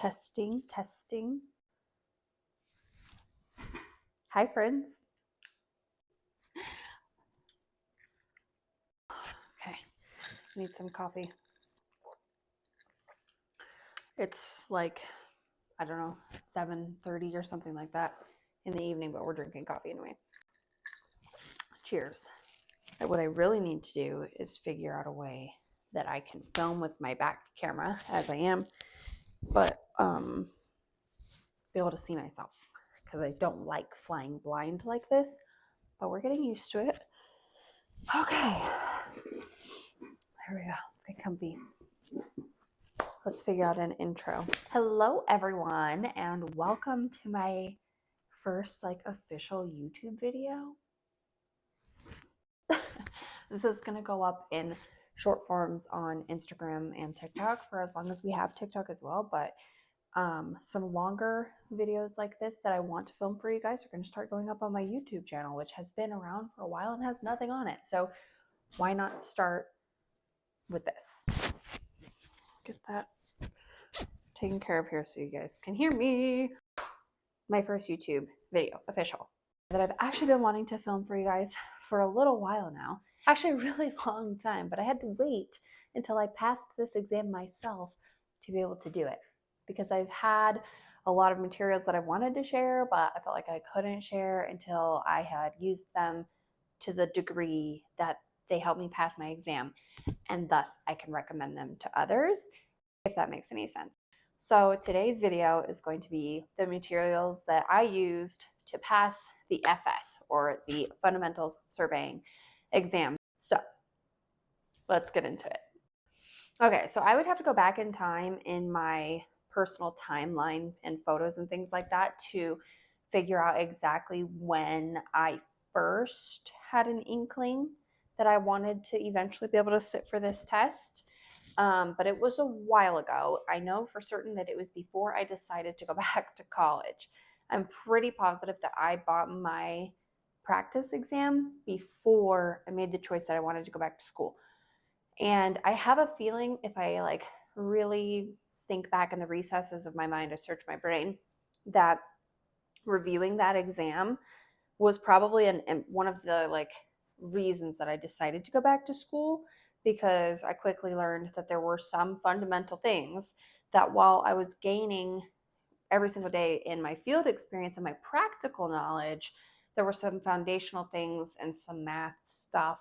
Testing, testing. Hi, friends. Okay, need some coffee. It's like, I don't know, 7:30 or something like that in the evening, but we're drinking coffee anyway. Cheers. What I really need to do is figure out a way that I can film with my back camera as I am, but be able to see myself because I don't like flying blind like this, but we're getting used to it. Okay, there we go. Let's get comfy. Let's figure out an intro. Hello, everyone, and welcome to my first official YouTube video. This is going to go up in short forms on Instagram and TikTok for as long as we have TikTok as well, but some longer videos like this that I want to film for you guys are going to start going up on my YouTube channel, which has been around for a while and has nothing on it. So why not start with this? Get that taken care of here so you guys can hear me. My first YouTube video, official, that I've actually been wanting to film for you guys for a little while now. Actually, a really long time, but I had to wait until I passed this exam myself to be able to do it because I've had a lot of materials that I wanted to share, but I felt like I couldn't share until I had used them to the degree that they helped me pass my exam, and thus I can recommend them to others, if that makes any sense. So today's video is going to be the materials that I used to pass the FS, or the Fundamentals Surveying exam. So let's get into it. Okay, so I would have to go back in time in my personal timeline and photos and things like that to figure out exactly when I first had an inkling that I wanted to eventually be able to sit for this test. But it was a while ago. I know for certain that it was before I decided to go back to college. I'm pretty positive that I bought my practice exam before I made the choice that I wanted to go back to school. And I have a feeling, if I really think back in the recesses of my mind, I search my brain, that reviewing that exam was probably one of the reasons that I decided to go back to school, because I quickly learned that there were some fundamental things that, while I was gaining every single day in my field experience and my practical knowledge, there were some foundational things and some math stuff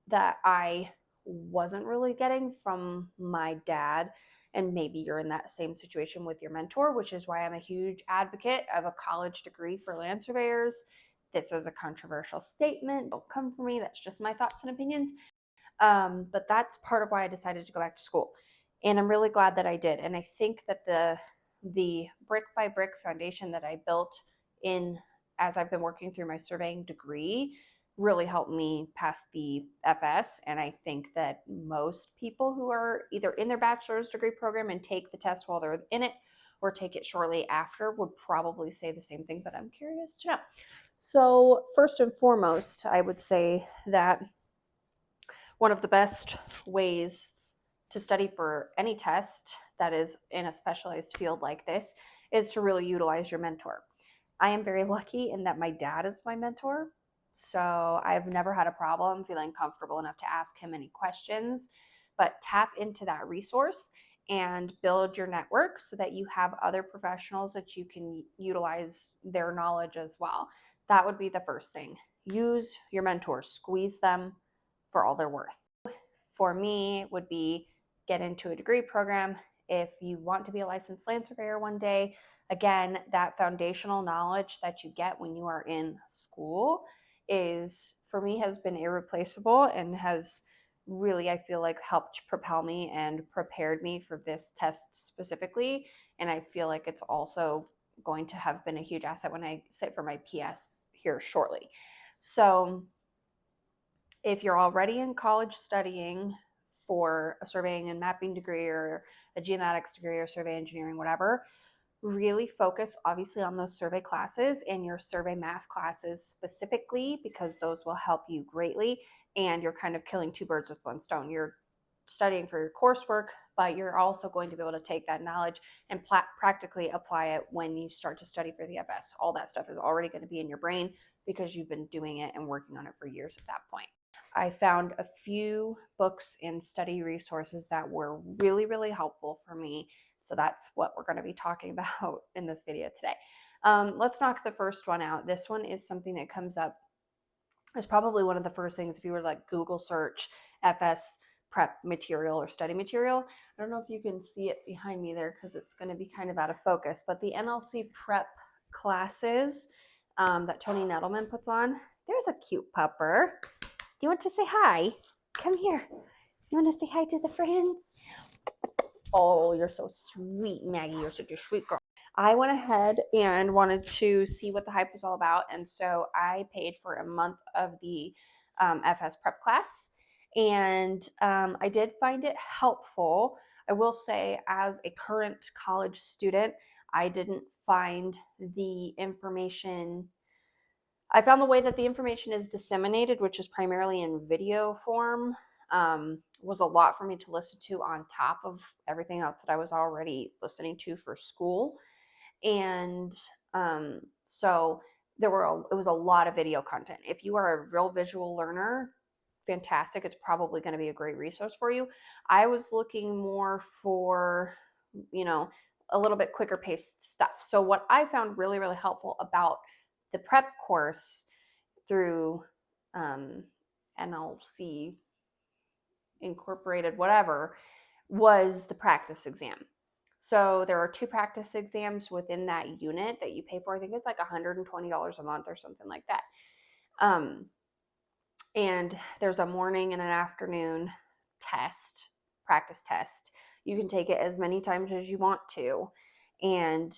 that I wasn't really getting from my dad. And maybe you're in that same situation with your mentor, which is why I'm a huge advocate of a college degree for land surveyors. This is a controversial statement. Don't come for me. That's just my thoughts and opinions. But that's part of why I decided to go back to school. And I'm really glad that I did. And I think that the brick by brick foundation that I built in as I've been working through my surveying degree really helped me pass the FS. And I think that most people who are either in their bachelor's degree program and take the test while they're in it, or take it shortly after, would probably say the same thing, but I'm curious to know. So first and foremost, I would say that one of the best ways to study for any test that is in a specialized field like this is to really utilize your mentor. I am very lucky in that my dad is my mentor, so I've never had a problem feeling comfortable enough to ask him any questions. But tap into that resource and build your network so that you have other professionals that you can utilize their knowledge as well. That would be the first thing. Use your mentors, squeeze them for all they're worth. For me, it would be get into a degree program. If you want to be a licensed land surveyor one day, again, that foundational knowledge that you get when you are in school for me, has been irreplaceable and has really, I feel like, helped propel me and prepared me for this test specifically. And I feel like it's also going to have been a huge asset when I sit for my PS here shortly. So if you're already in college studying for a surveying and mapping degree, or a geomatics degree, or survey engineering, whatever, really focus obviously on those survey classes and your survey math classes specifically, because those will help you greatly. And you're kind of killing two birds with one stone. You're studying for your coursework, but you're also going to be able to take that knowledge and practically apply it when you start to study for the FS. All that stuff is already going to be in your brain because you've been doing it and working on it for years at that point. I found a few books and study resources that were really, really helpful for me. So that's what we're going to be talking about in this video today. Let's knock the first one out. This one is something that comes up. It's probably one of the first things if you were to like Google search FS prep material or study material. I don't know if you can see it behind me there because it's going to be kind of out of focus, but the NLC prep classes that Tony Nettleman puts on. There's a cute pupper. Do you want to say hi? Come here. You want to say hi to the friends? Oh, you're so sweet, Maggie. You're such a sweet girl. I went ahead and wanted to see what the hype was all about. And so I paid for a month of the FS prep class. And I did find it helpful. I will say, as a current college student, I didn't find the information. I found the way that the information is disseminated, which is primarily in video form, was a lot for me to listen to on top of everything else that I was already listening to for school. And so it was a lot of video content. If you are a real visual learner, fantastic. It's probably going to be a great resource for you. I was looking more for, a little bit quicker paced stuff. So what I found really, really helpful about the prep course through NLC Incorporated, whatever, was the practice exam. So there are 2 practice exams within that unit that you pay for. I think it's like $120 a month or something like that. And there's a morning and an afternoon practice test. You can take it as many times as you want to. And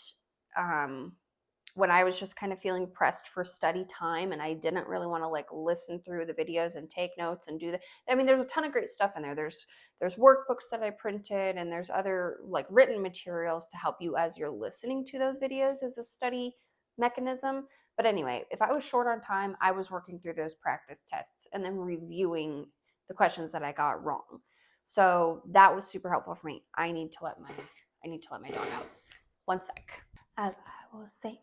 when I was just kind of feeling pressed for study time and I didn't really want to like listen through the videos and take notes and do that. I mean, there's a ton of great stuff in there. There's workbooks that I printed, and there's other like written materials to help you as you're listening to those videos as a study mechanism. But anyway, if I was short on time, I was working through those practice tests and then reviewing the questions that I got wrong. So that was super helpful for me. I need to let my dog out. One sec. As I was saying.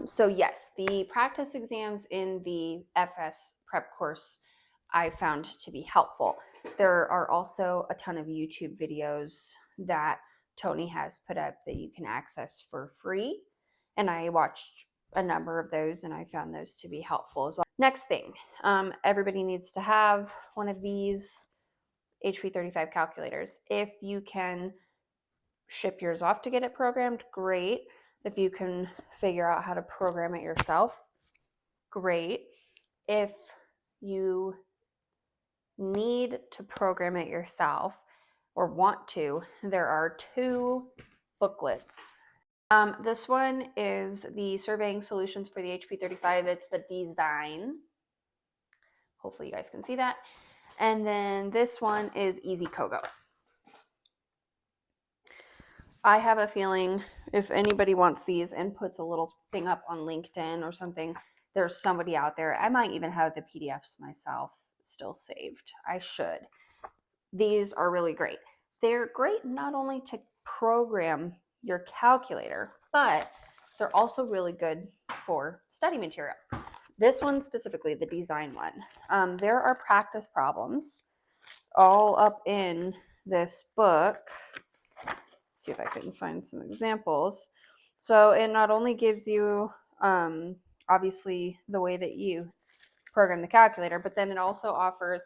So yes, the practice exams in the FS prep course I found to be helpful. There are also a ton of YouTube videos that Tony has put up that you can access for free. And I watched a number of those and I found those to be helpful as well. Next thing, everybody needs to have one of these HP35 calculators. If you can ship yours off to get it programmed, great. If you can figure out how to program it yourself, great. If you need to program it yourself or want to, there are 2 booklets. This one is the Surveying Solutions for the HP35. It's the design. Hopefully you guys can see that. And then this one is EasyCogo. I have a feeling if anybody wants these and puts a little thing up on LinkedIn or something, there's somebody out there. I might even have the PDFs myself still saved. I should. These are really great. They're great not only to program your calculator, but they're also really good for study material. This one specifically, the design one, there are practice problems all up in this book. See if I can find some examples. So it not only gives you obviously the way that you program the calculator, but then it also offers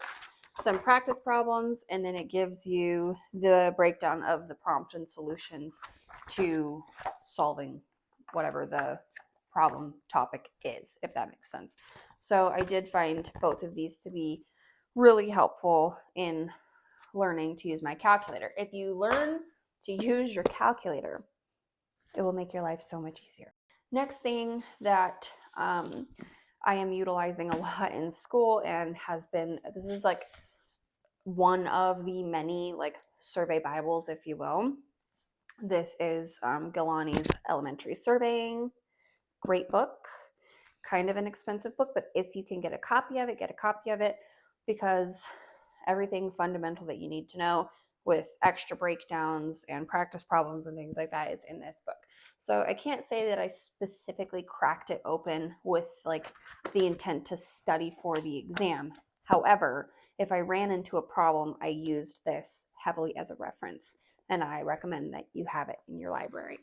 some practice problems, and then it gives you the breakdown of the prompt and solutions to solving whatever the problem topic is, if that makes sense. So I did find both of these to be really helpful in learning to use my calculator. If you learn to use your calculator, it will make your life so much easier. Next thing that I am utilizing a lot in school and this is like one of the many like survey Bibles, if you will. This is Galani's Elementary Surveying. Great book, kind of an expensive book, but if you can get a copy of it, get a copy of it, because everything fundamental that you need to know with extra breakdowns and practice problems and things like that is in this book. So I can't say that I specifically cracked it open with like the intent to study for the exam. However, if I ran into a problem, I used this heavily as a reference, and I recommend that you have it in your library.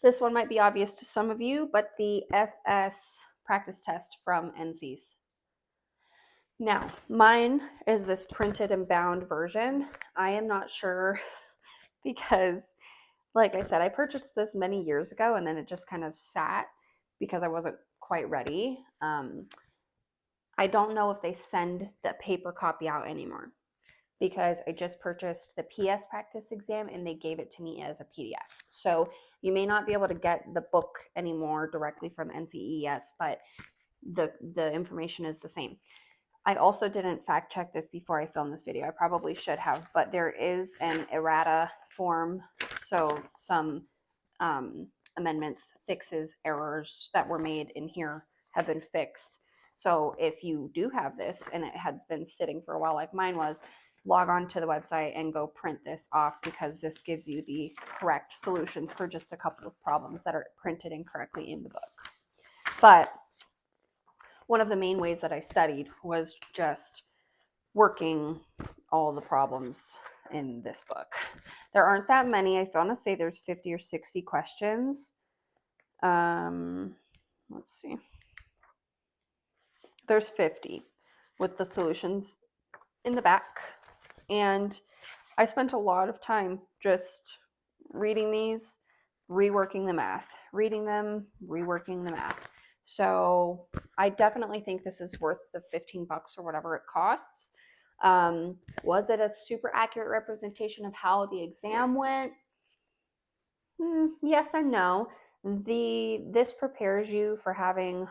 This one might be obvious to some of you, but the FS practice test from NCEES. Now, mine is this printed and bound version. I am not sure because, like I said, I purchased this many years ago and then it just kind of sat because I wasn't quite ready. I don't know if they send the paper copy out anymore because I just purchased the PS practice exam and they gave it to me as a PDF. So you may not be able to get the book anymore directly from NCEES, but the information is the same. I also didn't fact check this before I filmed this video. I probably should have, but there is an errata form. So some amendments, fixes, errors that were made in here have been fixed. So if you do have this and it had been sitting for a while like mine was, log on to the website and go print this off because this gives you the correct solutions for just a couple of problems that are printed incorrectly in the book. But one of the main ways that I studied was just working all the problems in this book. There aren't that many. I want to say there's 50 or 60 questions. Let's see. There's 50 with the solutions in the back. And I spent a lot of time just reading these, reworking the math, reading them, reworking the math. So I definitely think this is worth the $15 or whatever it costs. Was it a super accurate representation of how the exam went? Yes and no. This prepares you for having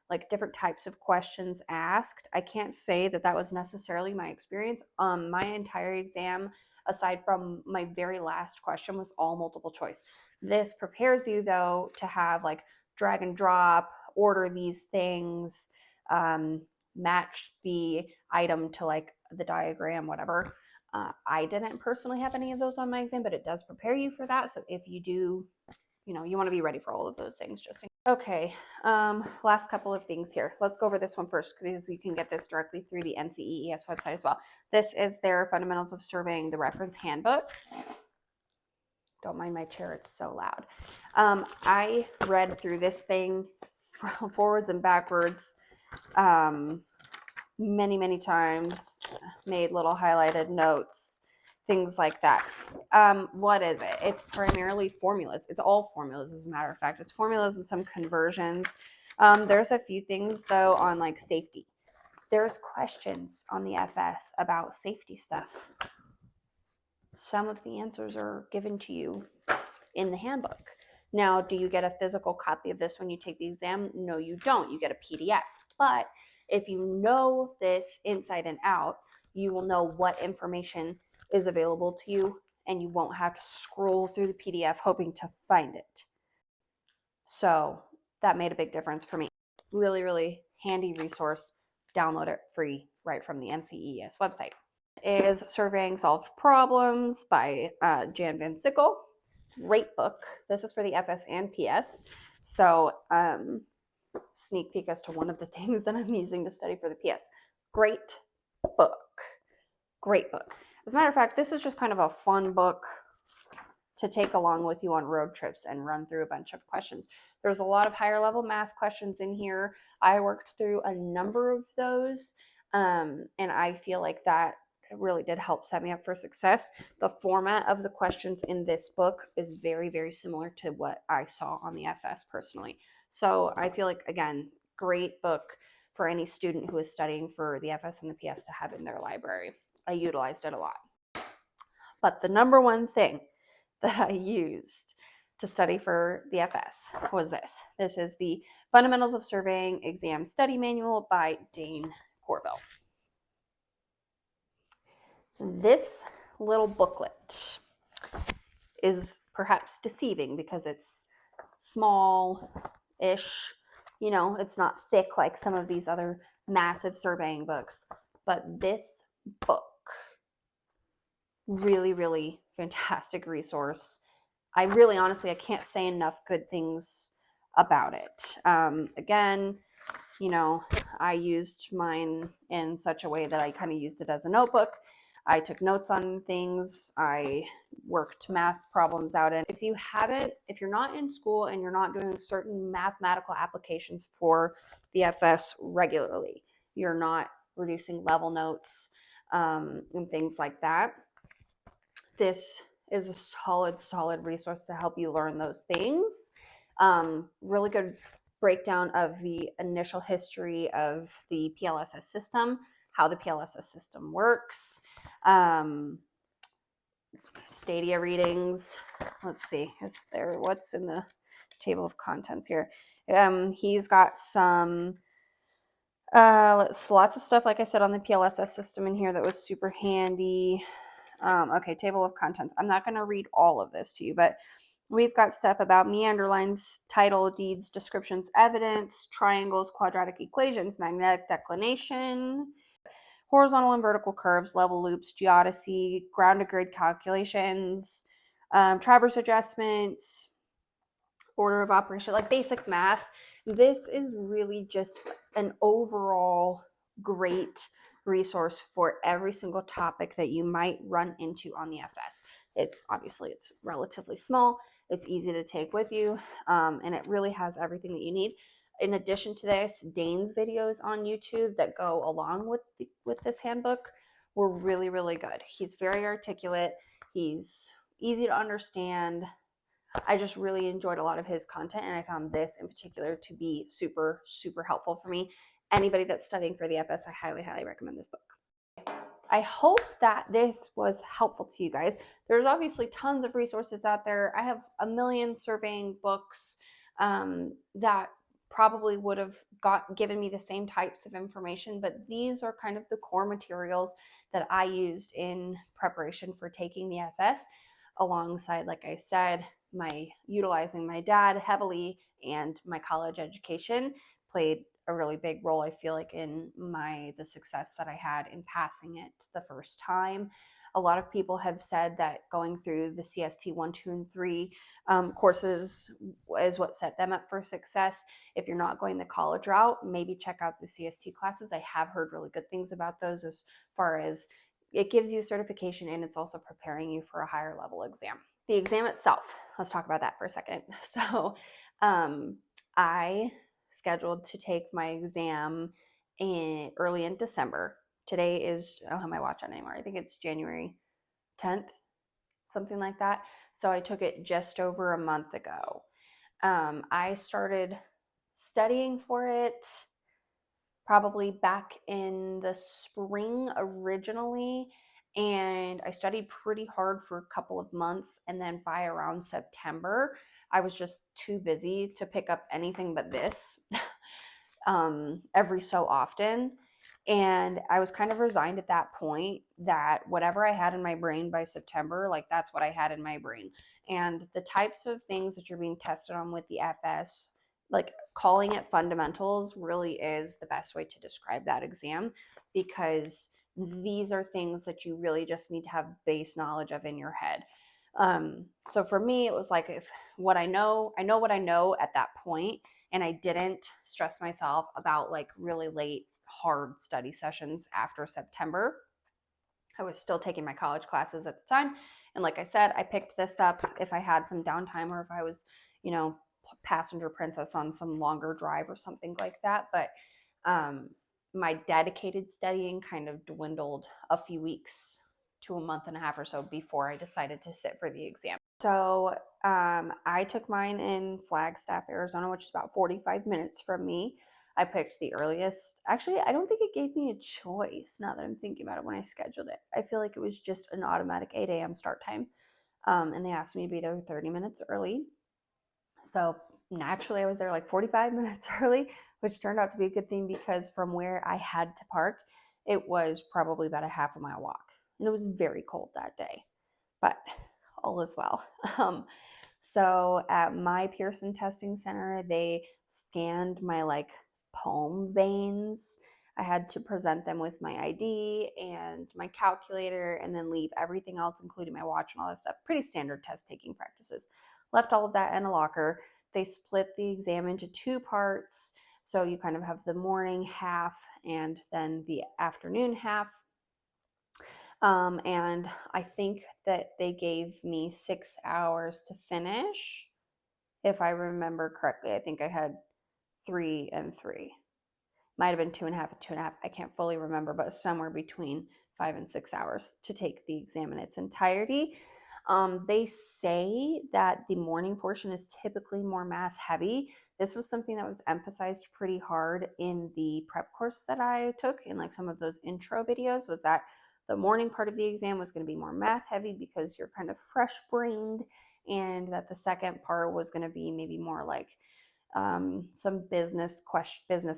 like different types of questions asked. I can't say that that was necessarily my experience. My entire exam, aside from my very last question, was all multiple choice. This prepares you though to have like drag and drop, order these things, match the item to like the diagram, whatever. I didn't personally have any of those on my exam, but it does prepare you for that. So if you do, you want to be ready for all of those things. Okay, last couple of things here. Let's go over this one first because you can get this directly through the NCEES website as well. This is their Fundamentals of Surveying, the reference handbook. Don't mind my chair, it's so loud. I read through this thing forwards and backwards many times, made little highlighted notes, things like that. What is it? It's primarily formulas. It's all formulas, as a matter of fact. It's formulas and some conversions. There's a few things, though, on like safety. There's questions on the FS about safety stuff. Some of the answers are given to you in the handbook. Now, do you get a physical copy of this when you take the exam? No, you don't. You get a PDF. But if you know this inside and out, you will know what information is available to you and you won't have to scroll through the PDF hoping to find it. So that made a big difference for me. Really handy resource. Download it free right from the NCEES website. Is Surveying Solved Problems by Jan Van Sickle. Great book. This is for the FS and PS. So sneak peek as to one of the things that I'm using to study for the PS. Great book. Great book. As a matter of fact, this is just kind of a fun book to take along with you on road trips and run through a bunch of questions. There's a lot of higher level math questions in here. I worked through a number of those, and I feel like that really did help set me up for success. The format of the questions in this book is very similar to what I saw on the FS personally. So I feel like, again, great book for any student who is studying for the FS and the PS to have in their library. I utilized it a lot. But the number one thing that I used to study for the FS was this. This is the Fundamentals of Surveying Exam Study Manual by Dane Corville. This little booklet is perhaps deceiving because it's small-ish. It's not thick like some of these other massive surveying books. But this book. Really, really fantastic resource. I really honestly, I can't say enough good things about it. Again, you know, I used mine in such a way that I kind of used it as a notebook. I took notes on things. I worked math problems out. And if you're not in school and you're not doing certain mathematical applications for BFS regularly, you're not reducing level notes and things like that, this is a solid resource to help you learn those things. Really good breakdown of the initial history of the PLSS system, how the PLSS system works. Stadia readings. Let's see, what's in the table of contents here? He's got some lots of stuff, like I said, on the PLSS system in here that was super handy. Okay, table of contents. I'm not going to read all of this to you, but we've got stuff about meander lines, title deeds, descriptions, evidence, triangles, quadratic equations, magnetic declination, horizontal and vertical curves, level loops, geodesy, ground to grid calculations, traverse adjustments, order of operation, like basic math. This is really just an overall great resource for every single topic that you might run into on the FS. It's relatively small, it's easy to take with you, and it really has everything that you need. In addition to this, Dane's videos on YouTube that go along with this handbook were really, really good. He's very articulate, he's easy to understand. I just really enjoyed a lot of his content, and I found this in particular to be super, super helpful for me. Anybody that's studying for the FS, I highly, highly recommend this book. I hope that this was helpful to you guys. There's obviously tons of resources out there. I have a million surveying books that probably would have given me the same types of information, but these are kind of the core materials that I used in preparation for taking the FS, alongside, like I said, utilizing my dad heavily, and my college education played a really big role, I feel like, in the success that I had in passing it the first time. A lot of people have said that going through the CST 1, 2, and 3 courses is what set them up for success. If you're not going the college route, maybe check out the CST classes. I have heard really good things about those, as far as it gives you certification and it's also preparing you for a higher level exam. The exam itself, let's talk about that for a second. So I scheduled to take my exam early in December. Today is, I don't have my watch on anymore. I think it's January 10th, something like that. So I took it just over a month ago. I started studying for it probably back in the spring originally, and I studied pretty hard for a couple of months, and then by around September I was just too busy to pick up anything but this every so often. And I was kind of resigned at that point that whatever I had in my brain by September, like that's what I had in my brain. And the types of things that you're being tested on with the FS, like calling it fundamentals, really is the best way to describe that exam, because these are things that you really just need to have base knowledge of in your head. So for me, it was like, if what I know what I know at that point, and I didn't stress myself about like really late hard study sessions after September. I was still taking my college classes at the time, and like I said, I picked this up if I had some downtime, or if I was, passenger princess on some longer drive or something like that. But my dedicated studying kind of dwindled a few weeks to a month and a half or so before I decided to sit for the exam. So I took mine in Flagstaff, Arizona, which is about 45 minutes from me. I picked the earliest. Actually, I don't think it gave me a choice, now that I'm thinking about it, when I scheduled it. I feel like it was just an automatic 8 a.m. start time. And they asked me to be there 30 minutes early. So naturally, I was there like 45 minutes early, which turned out to be a good thing, because from where I had to park, it was probably about a half a mile walk. And it was very cold that day, but all is well. So at my Pearson Testing Center, they scanned my like palm veins. I had to present them with my ID and my calculator and then leave everything else, including my watch and all that stuff. Pretty standard test taking practices. Left all of that in a locker. They split the exam into 2 parts. So you kind of have the morning half and then the afternoon half. And I think that they gave me 6 hours to finish, if I remember correctly. I think I had 3 and 3. Might have been 2.5 and 2.5. I can't fully remember, but somewhere between 5 and 6 hours to take the exam in its entirety. They say that the morning portion is typically more math heavy. This was something that was emphasized pretty hard in the prep course that I took in like some of those intro videos, was that the morning part of the exam was going to be more math heavy because you're kind of fresh brained, and that the second part was going to be maybe more like some business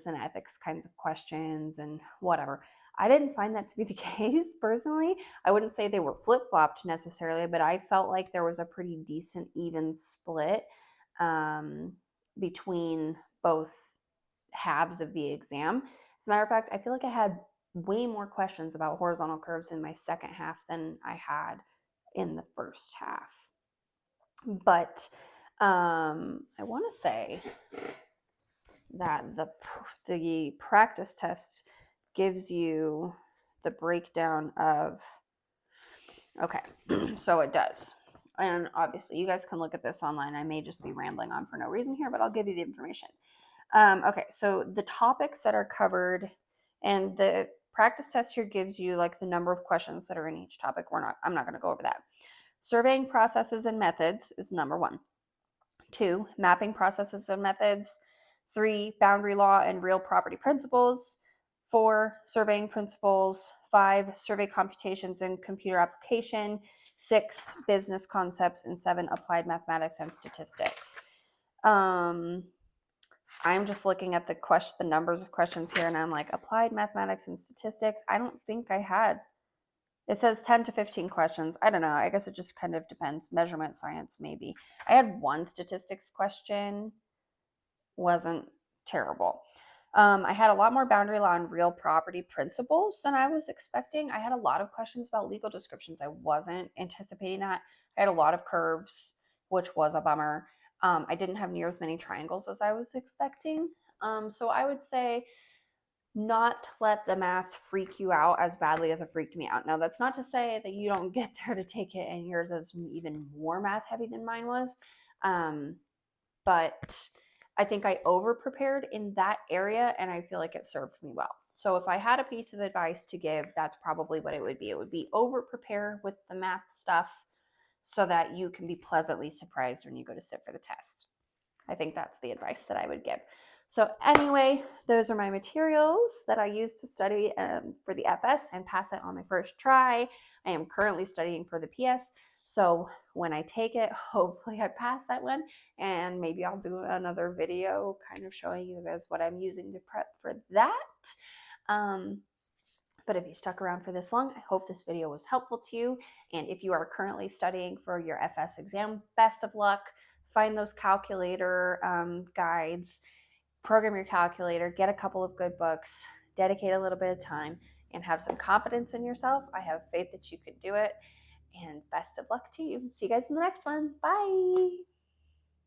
and ethics kinds of questions and whatever. I didn't find that to be the case personally. I wouldn't say they were flip-flopped necessarily, but I felt like there was a pretty decent even split between both halves of the exam. As a matter of fact, I feel like I had way more questions about horizontal curves in my second half than I had in the first half. But I want to say that the practice test gives you the breakdown of, okay, so it does. And obviously, you guys can look at this online. I may just be rambling on for no reason here, but I'll give you the information. Okay, so the topics that are covered, and the practice test here gives you like the number of questions that are in each topic. I'm not going to go over that. Surveying processes and methods is number 1. 2, mapping processes and methods. 3, boundary law and real property principles. 4, surveying principles. 5, survey computations and computer application. 6, business concepts. And 7, applied mathematics and statistics. I'm just looking at the numbers of questions here, and I'm like, applied mathematics and statistics. I don't think I had. It says 10 to 15 questions. I don't know. I guess it just kind of depends. Measurement science, maybe. I had 1 statistics question. Wasn't terrible. I had a lot more boundary law and real property principles than I was expecting. I had a lot of questions about legal descriptions. I wasn't anticipating that. I had a lot of curves, which was a bummer. I didn't have near as many triangles as I was expecting. So I would say not let the math freak you out as badly as it freaked me out. Now, that's not to say that you don't get there to take it and yours is even more math heavy than mine was. But I think I over prepared in that area, and I feel like it served me well. So if I had a piece of advice to give, that's probably what it would be. It would be over prepare with the math stuff so that you can be pleasantly surprised when you go to sit for the test. I think that's the advice that I would give. So anyway, those are my materials that I used to study for the FS and pass it on my first try. I am currently studying for the PS. So when I take it, hopefully I pass that one, and maybe I'll do another video kind of showing you guys what I'm using to prep for that. But if you stuck around for this long, I hope this video was helpful to you. And if you are currently studying for your FS exam, best of luck. Find those calculator guides, program your calculator, get a couple of good books, dedicate a little bit of time, and have some confidence in yourself. I have faith that you can do it. And best of luck to you. See you guys in the next one. Bye.